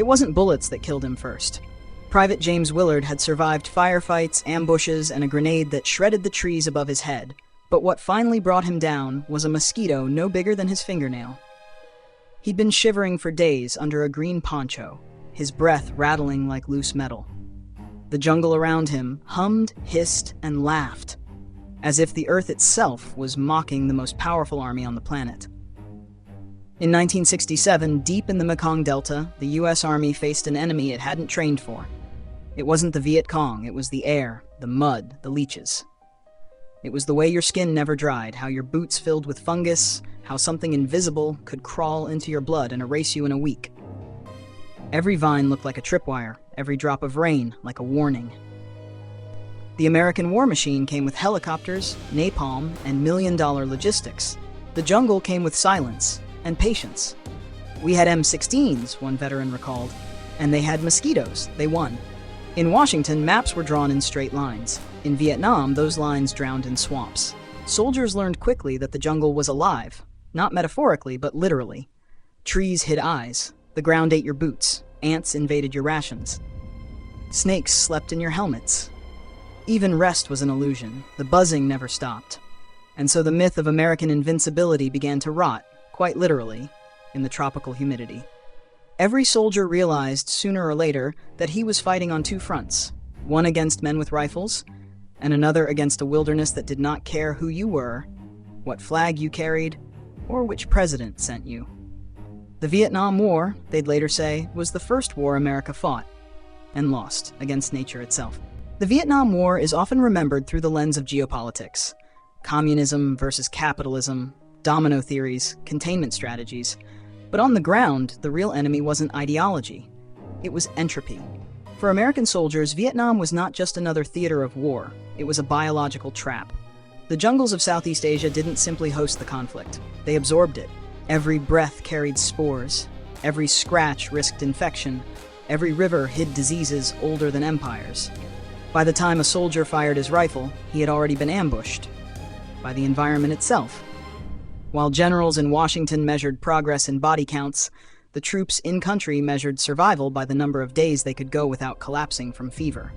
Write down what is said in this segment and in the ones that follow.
It wasn't bullets that killed him first. Private James Willard had survived firefights, ambushes, and a grenade that shredded the trees above his head. But what finally brought him down was a mosquito no bigger than his fingernail. He'd been shivering for days under a green poncho, his breath rattling like loose metal. The jungle around him hummed, hissed, and laughed, as if the earth itself was mocking the most powerful army on the planet. In 1967, deep in the Mekong Delta, the U.S. Army faced an enemy it hadn't trained for. It wasn't the Viet Cong, it was the air, the mud, the leeches. It was the way your skin never dried, how your boots filled with fungus, how something invisible could crawl into your blood and erase you in a week. Every vine looked like a tripwire, every drop of rain like a warning. The American war machine came with helicopters, napalm, and million-dollar logistics. The jungle came with silence and patience. We had M16s, one veteran recalled, and they had mosquitoes. They won. In Washington, maps were drawn in straight lines. In Vietnam, those lines drowned in swamps. Soldiers learned quickly that the jungle was alive, not metaphorically, but literally. Trees hid eyes. The ground ate your boots. Ants invaded your rations. Snakes slept in your helmets. Even rest was an illusion. The buzzing never stopped. And so the myth of American invincibility began to rot, quite literally, in the tropical humidity. Every soldier realized sooner or later that he was fighting on two fronts, one against men with rifles, and another against a wilderness that did not care who you were, what flag you carried, or which president sent you. The Vietnam War, they'd later say, was the first war America fought and lost against nature itself. The Vietnam War is often remembered through the lens of geopolitics. Communism versus capitalism, domino theories, containment strategies. But on the ground, the real enemy wasn't ideology. It was entropy. For American soldiers, Vietnam was not just another theater of war. It was a biological trap. The jungles of Southeast Asia didn't simply host the conflict. They absorbed it. Every breath carried spores. Every scratch risked infection. Every river hid diseases older than empires. By the time a soldier fired his rifle, he had already been ambushed by the environment itself. While generals in Washington measured progress in body counts, the troops in-country measured survival by the number of days they could go without collapsing from fever.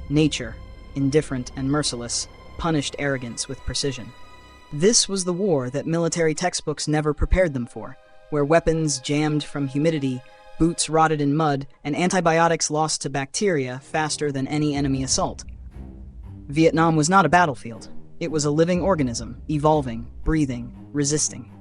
Nature, indifferent and merciless, punished arrogance with precision. This was the war that military textbooks never prepared them for, where weapons jammed from humidity, boots rotted in mud, and antibiotics lost to bacteria faster than any enemy assault. Vietnam was not a battlefield. It was a living organism, evolving, breathing, resisting.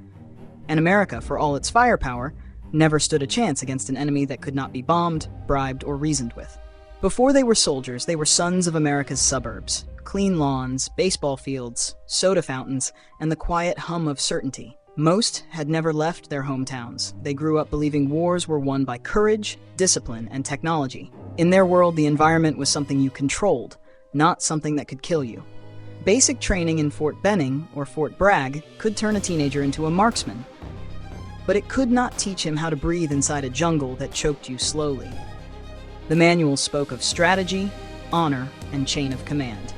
And America, for all its firepower, never stood a chance against an enemy that could not be bombed, bribed, or reasoned with. Before they were soldiers, they were sons of America's suburbs. Clean lawns, baseball fields, soda fountains, and the quiet hum of certainty. Most had never left their hometowns. They grew up believing wars were won by courage, discipline, and technology. In their world, the environment was something you controlled, not something that could kill you. Basic training in Fort Benning or Fort Bragg could turn a teenager into a marksman, but it could not teach him how to breathe inside a jungle that choked you slowly. The manual spoke of strategy, honor, and chain of command,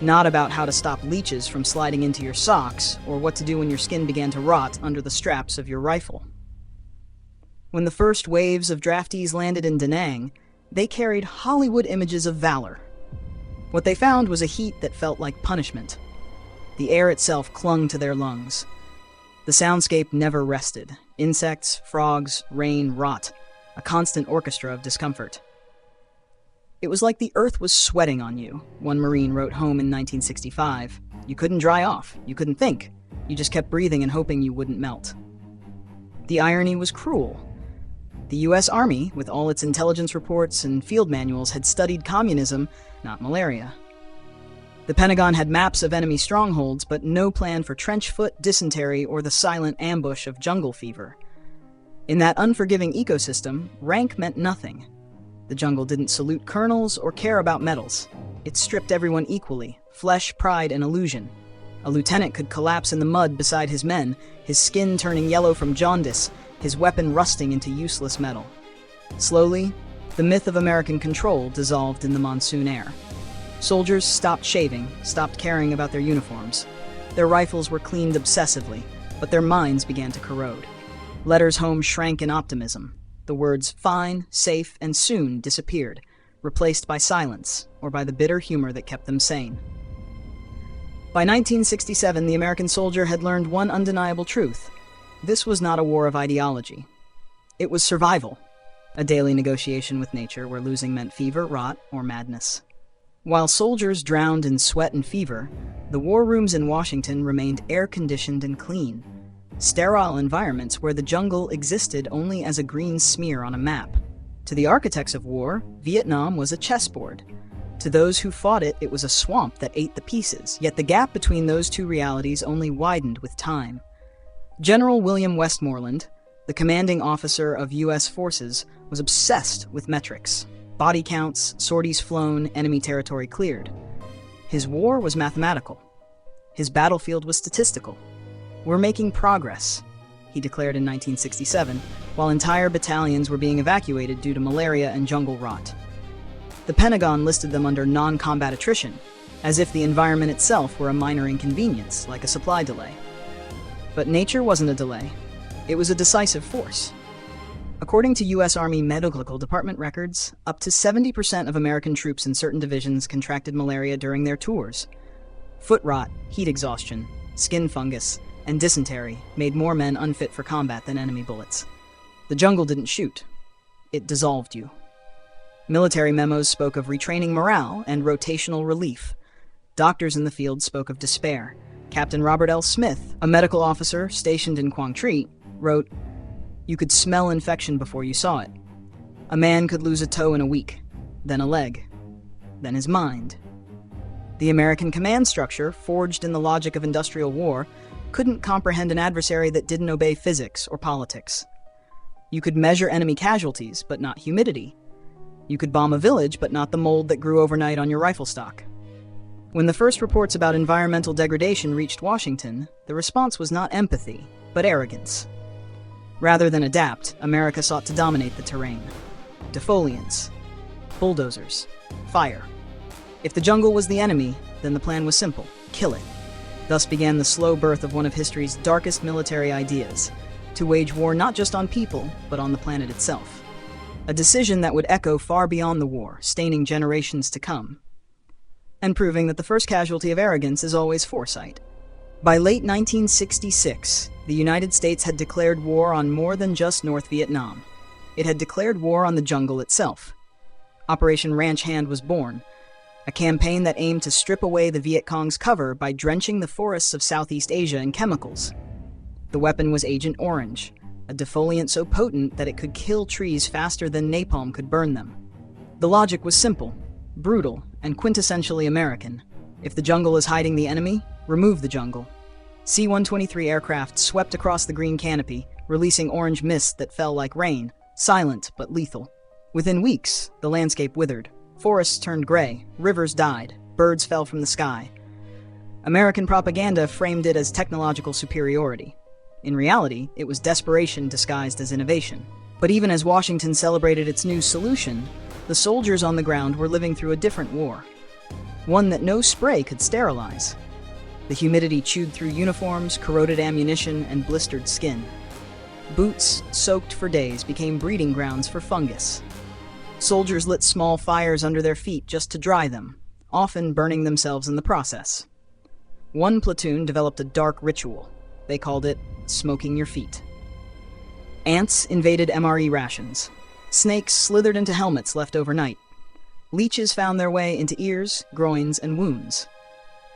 not about how to stop leeches from sliding into your socks or what to do when your skin began to rot under the straps of your rifle. When the first waves of draftees landed in Da Nang, they carried Hollywood images of valor. What they found was a heat that felt like punishment. The air itself clung to their lungs. The soundscape never rested. Insects, frogs, rain, rot. A constant orchestra of discomfort. It was like the earth was sweating on you, one Marine wrote home in 1965. You couldn't dry off. You couldn't think. You just kept breathing and hoping you wouldn't melt. The irony was cruel. The U.S. Army, with all its intelligence reports and field manuals, had studied communism, not malaria. The Pentagon had maps of enemy strongholds, but no plan for trench foot, dysentery, or the silent ambush of jungle fever. In that unforgiving ecosystem, rank meant nothing. The jungle didn't salute colonels or care about medals. It stripped everyone equally, flesh, pride, and illusion. A lieutenant could collapse in the mud beside his men, his skin turning yellow from jaundice, his weapon rusting into useless metal. Slowly, the myth of American control dissolved in the monsoon air. Soldiers stopped shaving, stopped caring about their uniforms. Their rifles were cleaned obsessively, but their minds began to corrode. Letters home shrank in optimism. The words fine, safe, and soon disappeared, replaced by silence or by the bitter humor that kept them sane. By 1967, the American soldier had learned one undeniable truth. This was not a war of ideology. It was survival, a daily negotiation with nature where losing meant fever, rot, or madness. While soldiers drowned in sweat and fever, the war rooms in Washington remained air-conditioned and clean, sterile environments where the jungle existed only as a green smear on a map. To the architects of war, Vietnam was a chessboard. To those who fought it, it was a swamp that ate the pieces, yet the gap between those two realities only widened with time. General William Westmoreland, the commanding officer of U.S. forces, was obsessed with metrics. Body counts, sorties flown, enemy territory cleared. His war was mathematical. His battlefield was statistical. "We're making progress," he declared in 1967, while entire battalions were being evacuated due to malaria and jungle rot. The Pentagon listed them under non-combat attrition, as if the environment itself were a minor inconvenience, like a supply delay. But nature wasn't a delay. It was a decisive force. According to U.S. Army Medical Department records, up to 70% of American troops in certain divisions contracted malaria during their tours. Foot rot, heat exhaustion, skin fungus, and dysentery made more men unfit for combat than enemy bullets. The jungle didn't shoot. It dissolved you. Military memos spoke of retraining morale and rotational relief. Doctors in the field spoke of despair. Captain Robert L. Smith, a medical officer stationed in Quang Tri, wrote, "You could smell infection before you saw it. A man could lose a toe in a week, then a leg, then his mind." The American command structure, forged in the logic of industrial war, couldn't comprehend an adversary that didn't obey physics or politics. You could measure enemy casualties, but not humidity. You could bomb a village, but not the mold that grew overnight on your rifle stock. When the first reports about environmental degradation reached Washington, the response was not empathy, but arrogance. Rather than adapt, America sought to dominate the terrain. Defoliants, bulldozers, fire. If the jungle was the enemy, then the plan was simple: kill it. Thus began the slow birth of one of history's darkest military ideas, to wage war not just on people, but on the planet itself. A decision that would echo far beyond the war, staining generations to come, and proving that the first casualty of arrogance is always foresight. By late 1966, the United States had declared war on more than just North Vietnam. It had declared war on the jungle itself. Operation Ranch Hand was born, a campaign that aimed to strip away the Viet Cong's cover by drenching the forests of Southeast Asia in chemicals. The weapon was Agent Orange, a defoliant so potent that it could kill trees faster than napalm could burn them. The logic was simple, brutal, and quintessentially American. If the jungle is hiding the enemy, remove the jungle. C-123 aircraft swept across the green canopy, releasing orange mist that fell like rain, silent but lethal. Within weeks, the landscape withered. Forests turned gray, rivers died, birds fell from the sky. American propaganda framed it as technological superiority. In reality, it was desperation disguised as innovation. But even as Washington celebrated its new solution, the soldiers on the ground were living through a different war. One that no spray could sterilize. The humidity chewed through uniforms, corroded ammunition, and blistered skin. Boots, soaked for days, became breeding grounds for fungus. Soldiers lit small fires under their feet just to dry them, often burning themselves in the process. One platoon developed a dark ritual. They called it smoking your feet. Ants invaded MRE rations. Snakes slithered into helmets left overnight. Leeches found their way into ears, groins, and wounds.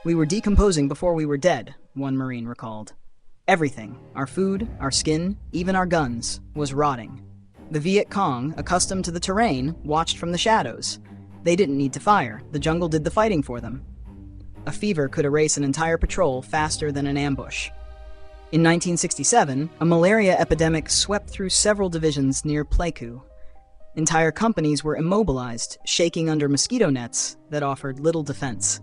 "We were decomposing before we were dead," one Marine recalled. Everything, our food, our skin, even our guns, was rotting. The Viet Cong, accustomed to the terrain, watched from the shadows. They didn't need to fire. The jungle did the fighting for them. A fever could erase an entire patrol faster than an ambush. In 1967, a malaria epidemic swept through several divisions near Pleiku. Entire companies were immobilized, shaking under mosquito nets that offered little defense.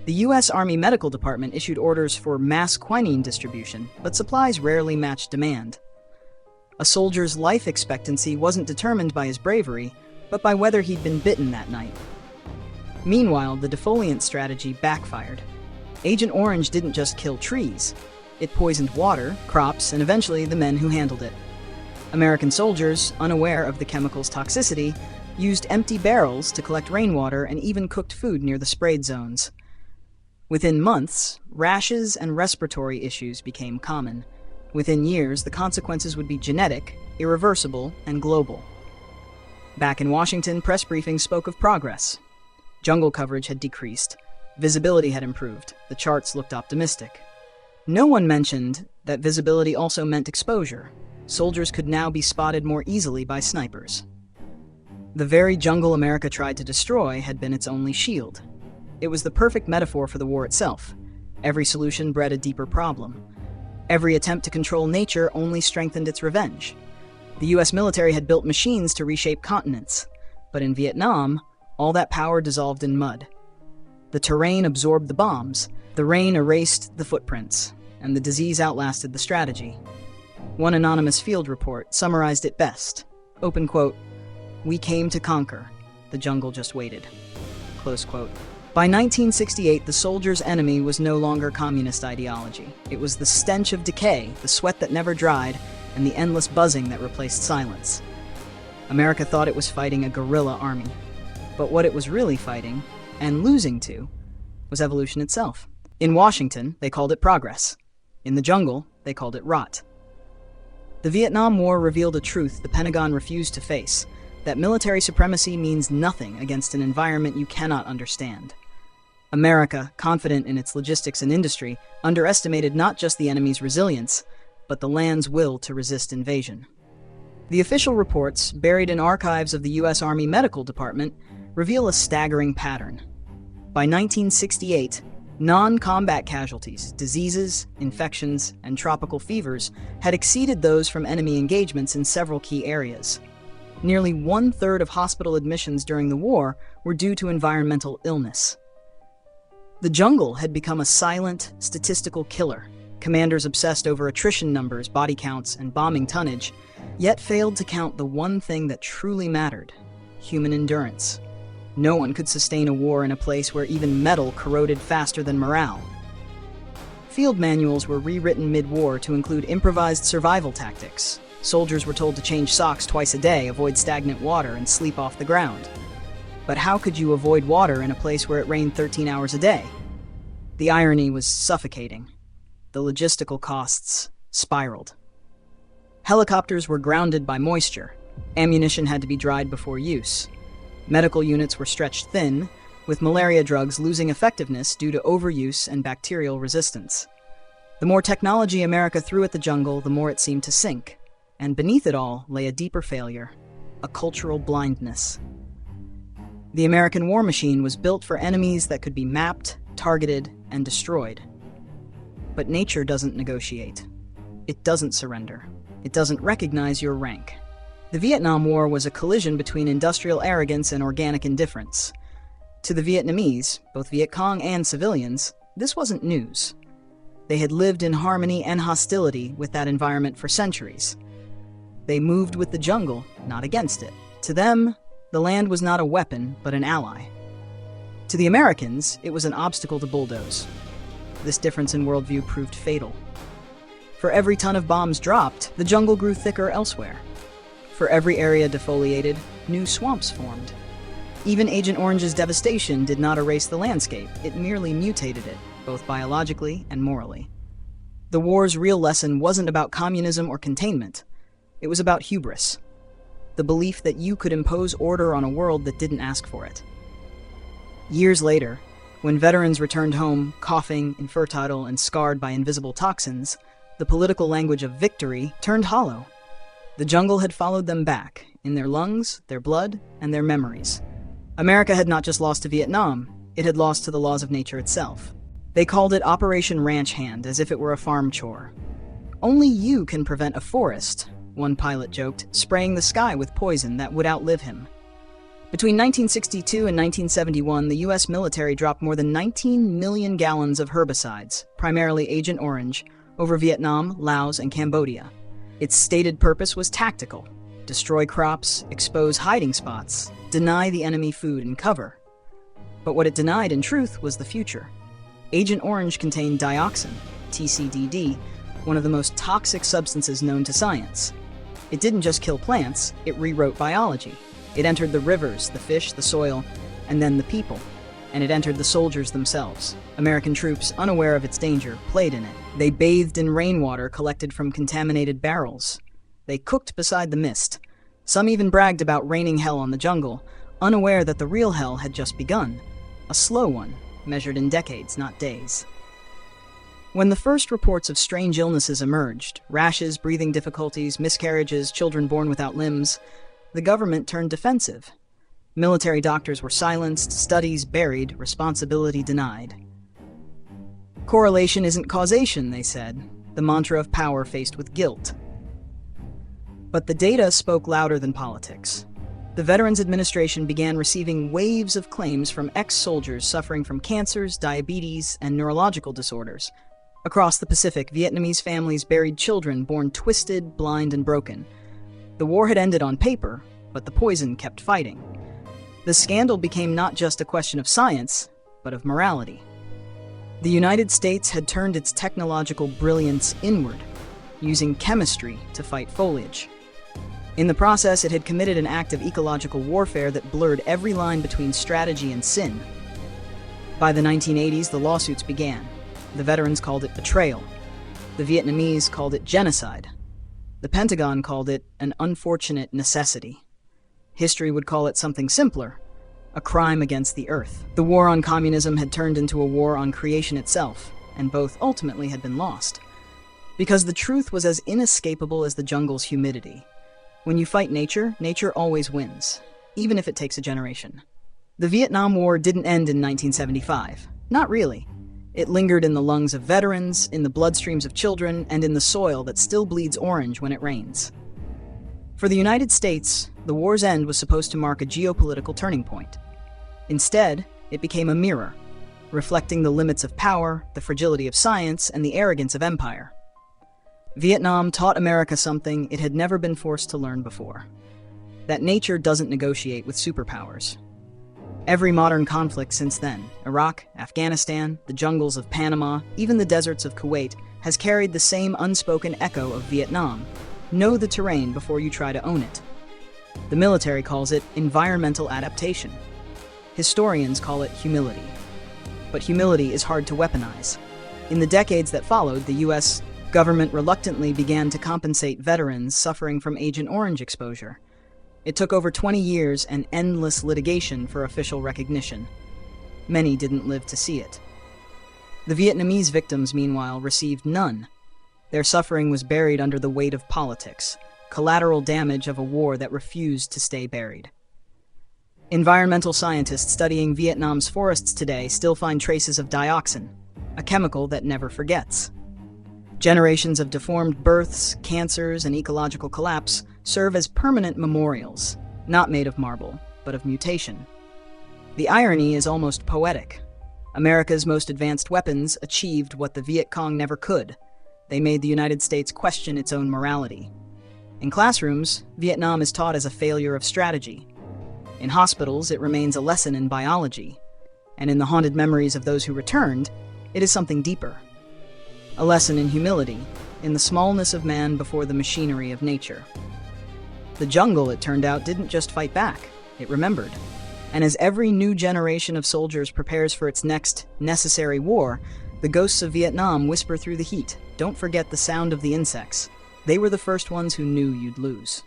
The U.S. Army Medical Department issued orders for mass quinine distribution, but supplies rarely matched demand. A soldier's life expectancy wasn't determined by his bravery, but by whether he'd been bitten that night. Meanwhile, the defoliant strategy backfired. Agent Orange didn't just kill trees. It poisoned water, crops, and eventually the men who handled it. American soldiers, unaware of the chemical's toxicity, used empty barrels to collect rainwater and even cooked food near the sprayed zones. Within months, rashes and respiratory issues became common. Within years, the consequences would be genetic, irreversible, and global. Back in Washington, press briefings spoke of progress. Jungle coverage had decreased. Visibility had improved. The charts looked optimistic. No one mentioned that visibility also meant exposure. Soldiers could now be spotted more easily by snipers. The very jungle America tried to destroy had been its only shield. It was the perfect metaphor for the war itself. Every solution bred a deeper problem. Every attempt to control nature only strengthened its revenge. The US military had built machines to reshape continents, but in Vietnam, all that power dissolved in mud. The terrain absorbed the bombs, the rain erased the footprints, and the disease outlasted the strategy. One anonymous field report summarized it best. Open quote, "We came to conquer. The jungle just waited." Close quote. By 1968, the soldiers' enemy was no longer communist ideology. It was the stench of decay, the sweat that never dried, and the endless buzzing that replaced silence. America thought it was fighting a guerrilla army. But what it was really fighting, and losing to, was evolution itself. In Washington, they called it progress. In the jungle, they called it rot. The Vietnam War revealed a truth the Pentagon refused to face, that military supremacy means nothing against an environment you cannot understand. America, confident in its logistics and industry, underestimated not just the enemy's resilience, but the land's will to resist invasion. The official reports, buried in archives of the U.S. Army Medical Department, reveal a staggering pattern. By 1968, non-combat casualties, diseases, infections, and tropical fevers had exceeded those from enemy engagements in several key areas. Nearly one-third of hospital admissions during the war were due to environmental illness. The jungle had become a silent, statistical killer. Commanders obsessed over attrition numbers, body counts, and bombing tonnage, yet failed to count the one thing that truly mattered: human endurance. No one could sustain a war in a place where even metal corroded faster than morale. Field manuals were rewritten mid-war to include improvised survival tactics. Soldiers were told to change socks twice a day, avoid stagnant water, and sleep off the ground. But how could you avoid water in a place where it rained 13 hours a day? The irony was suffocating. The logistical costs spiraled. Helicopters were grounded by moisture. Ammunition had to be dried before use. Medical units were stretched thin, with malaria drugs losing effectiveness due to overuse and bacterial resistance. The more technology America threw at the jungle, the more it seemed to sink. And beneath it all lay a deeper failure, a cultural blindness. The American war machine was built for enemies that could be mapped, targeted, and destroyed. But nature doesn't negotiate. It doesn't surrender. It doesn't recognize your rank. The Vietnam War was a collision between industrial arrogance and organic indifference. To the Vietnamese, both Viet Cong and civilians, this wasn't news. They had lived in harmony and hostility with that environment for centuries. They moved with the jungle, not against it. To them, the land was not a weapon, but an ally. To the Americans, it was an obstacle to bulldoze. This difference in worldview proved fatal. For every ton of bombs dropped, the jungle grew thicker elsewhere. For every area defoliated, new swamps formed. Even Agent Orange's devastation did not erase the landscape, it merely mutated it, both biologically and morally. The war's real lesson wasn't about communism or containment. It was about hubris. The belief that you could impose order on a world that didn't ask for it. Years later, when veterans returned home, coughing, infertile, and scarred by invisible toxins, the political language of victory turned hollow. The jungle had followed them back, in their lungs, their blood, and their memories. America had not just lost to Vietnam, it had lost to the laws of nature itself. They called it Operation Ranch Hand, as if it were a farm chore. Only you can prevent a forest, one pilot joked, spraying the sky with poison that would outlive him. Between 1962 and 1971, the U.S. military dropped more than 19 million gallons of herbicides, primarily Agent Orange, over Vietnam, Laos, and Cambodia. Its stated purpose was tactical: destroy crops, expose hiding spots, deny the enemy food and cover. But what it denied, in truth, was the future. Agent Orange contained dioxin, TCDD, one of the most toxic substances known to science. It didn't just kill plants, it rewrote biology. It entered the rivers, the fish, the soil, and then the people. And it entered the soldiers themselves. American troops, unaware of its danger, played in it. They bathed in rainwater collected from contaminated barrels. They cooked beside the mist. Some even bragged about raining hell on the jungle, unaware that the real hell had just begun. A slow one, measured in decades, not days. When the first reports of strange illnesses emerged, rashes, breathing difficulties, miscarriages, children born without limbs, the government turned defensive. Military doctors were silenced, studies buried, responsibility denied. Correlation isn't causation, they said, the mantra of power faced with guilt. But the data spoke louder than politics. The Veterans Administration began receiving waves of claims from ex-soldiers suffering from cancers, diabetes, and neurological disorders. Across the Pacific, Vietnamese families buried children born twisted, blind, and broken. The war had ended on paper, but the poison kept fighting. The scandal became not just a question of science, but of morality. The United States had turned its technological brilliance inward, using chemistry to fight foliage. In the process, it had committed an act of ecological warfare that blurred every line between strategy and sin. By the 1980s, the lawsuits began. The veterans called it betrayal. The Vietnamese called it genocide. The Pentagon called it an unfortunate necessity. History would call it something simpler, a crime against the earth. The war on communism had turned into a war on creation itself, and both ultimately had been lost. Because the truth was as inescapable as the jungle's humidity. When you fight nature, nature always wins, even if it takes a generation. The Vietnam War didn't end in 1975. Not really. It lingered in the lungs of veterans, in the bloodstreams of children, and in the soil that still bleeds orange when it rains. For the United States, the war's end was supposed to mark a geopolitical turning point. Instead, it became a mirror, reflecting the limits of power, the fragility of science, and the arrogance of empire. Vietnam taught America something it had never been forced to learn before: that nature doesn't negotiate with superpowers. Every modern conflict since then, Iraq, Afghanistan, the jungles of Panama, even the deserts of Kuwait, has carried the same unspoken echo of Vietnam: know the terrain before you try to own it. The military calls it environmental adaptation. Historians call it humility. But humility is hard to weaponize. In the decades that followed, the U.S. government reluctantly began to compensate veterans suffering from Agent Orange exposure. It took over 20 years and endless litigation for official recognition. Many didn't live to see it. The Vietnamese victims, meanwhile, received none. Their suffering was buried under the weight of politics, collateral damage of a war that refused to stay buried. Environmental scientists studying Vietnam's forests today still find traces of dioxin, a chemical that never forgets. Generations of deformed births, cancers, and ecological collapse serve as permanent memorials, not made of marble, but of mutation. The irony is almost poetic. America's most advanced weapons achieved what the Viet Cong never could. They made the United States question its own morality. In classrooms, Vietnam is taught as a failure of strategy. In hospitals, it remains a lesson in biology. And in the haunted memories of those who returned, it is something deeper. A lesson in humility, in the smallness of man before the machinery of nature. The jungle, it turned out, didn't just fight back, it remembered. And as every new generation of soldiers prepares for its next necessary war, the ghosts of Vietnam whisper through the heat, "Don't forget the sound of the insects. They were the first ones who knew you'd lose."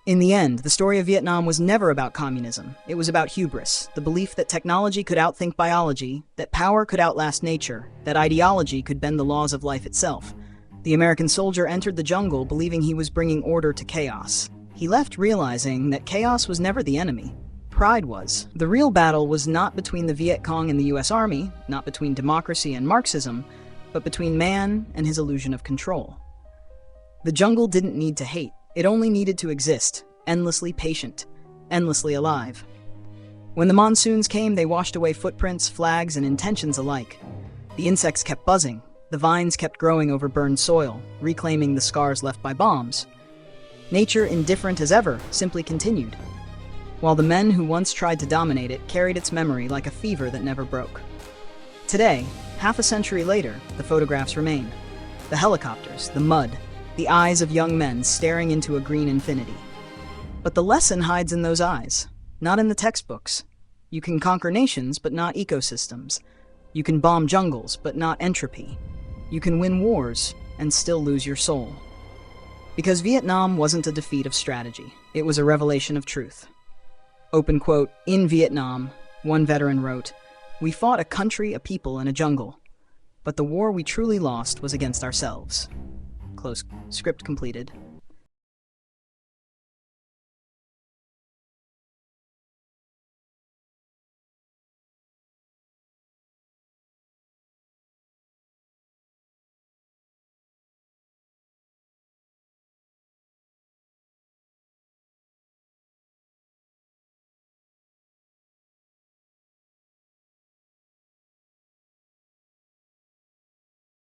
In the end, the story of Vietnam was never about communism. It was about hubris, the belief that technology could outthink biology, that power could outlast nature, that ideology could bend the laws of life itself. The American soldier entered the jungle believing he was bringing order to chaos. He left realizing that chaos was never the enemy. Pride was. The real battle was not between the Viet Cong and the US Army, not between democracy and Marxism, but between man and his illusion of control. The jungle didn't need to hate. It only needed to exist, endlessly patient, endlessly alive. When the monsoons came, they washed away footprints, flags, and intentions alike. The insects kept buzzing. The vines kept growing over burned soil, reclaiming the scars left by bombs. Nature, indifferent as ever, simply continued, while the men who once tried to dominate it carried its memory like a fever that never broke. Today, half a century later, the photographs remain. The helicopters, the mud, the eyes of young men staring into a green infinity. But the lesson hides in those eyes, not in the textbooks. You can conquer nations, but not ecosystems. You can bomb jungles, but not entropy. You can win wars and still lose your soul. Because Vietnam wasn't a defeat of strategy, it was a revelation of truth. Open quote, "In Vietnam," one veteran wrote, "we fought a country, a people, and a jungle. But the war we truly lost was against ourselves." Close. Script completed.